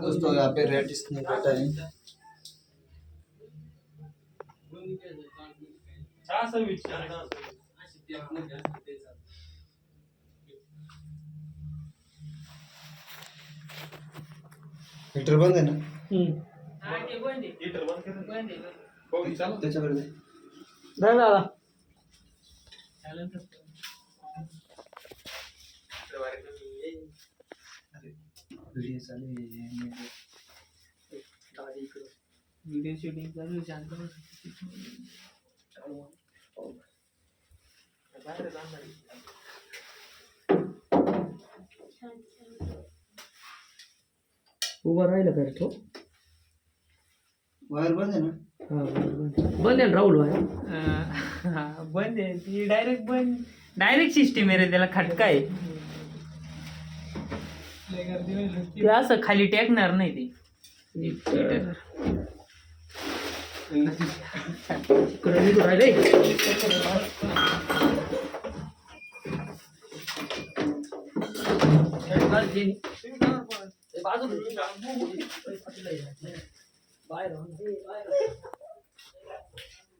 दोस्तों यहाँ पे red snake बैठा है। हीटर बंद है ना? हीटर बंद कर त्याच्याकडे दे. दादा व्हिडिओ चालू आहे. व्हिडिओ शूटिंग चालू शांत उभा राहिला का रे तो? वायर बंद आहे ना? हा बंद आहे ना राहुल वायर? बंद आहे ती डायरेक्ट बंद डायरेक्ट सिस्टीम आहे रे त्याला खटका आहे ते असं खाली टेकणार नाही ते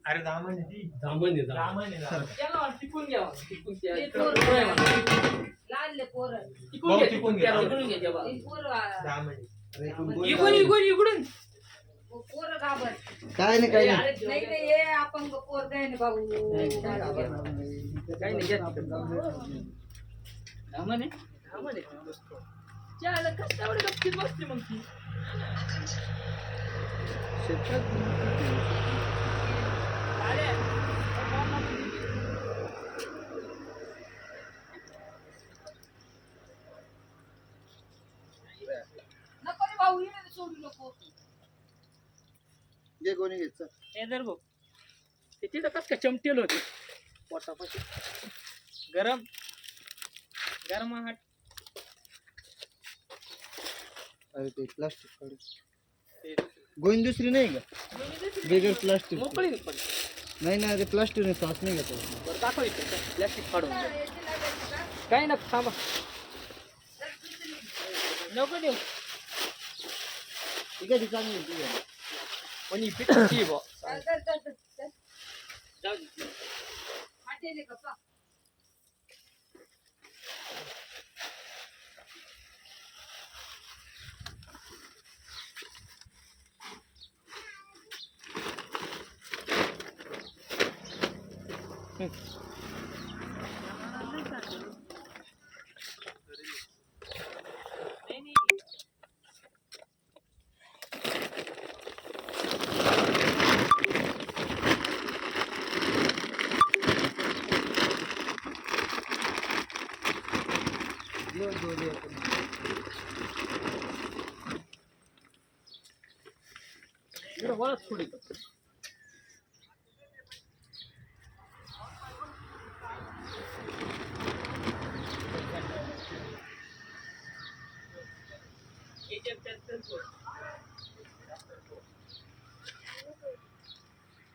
अरे दामन टिकून घ्या काय नाही काय नाही. नाही हे आपण पोर काय नाही भाऊ काही नाही कसं एवढे गप्पीत बसते मग ती नको रे भाऊ ये सोडू नको जे कोणी घ्यायचं हे दर बघ ते तिथं कस का चमटेल होते पोटापाशी गरम गरमाहट अरे ते प्लास्टिक काढ. गोईन दुसरी नाही का? बिगर प्लास्टिक मोकळी पण नाही ना ते प्लास्टिक ने सास नाही घेतो. बरं दाखव इथं प्लॅस्टिक फाडून काही ना थांबा नको देऊ ठीक आहे चांगली आहे, ठीक आहे. पण ही पिठाची बा जाऊ दे हाटेले कपा वास थोडी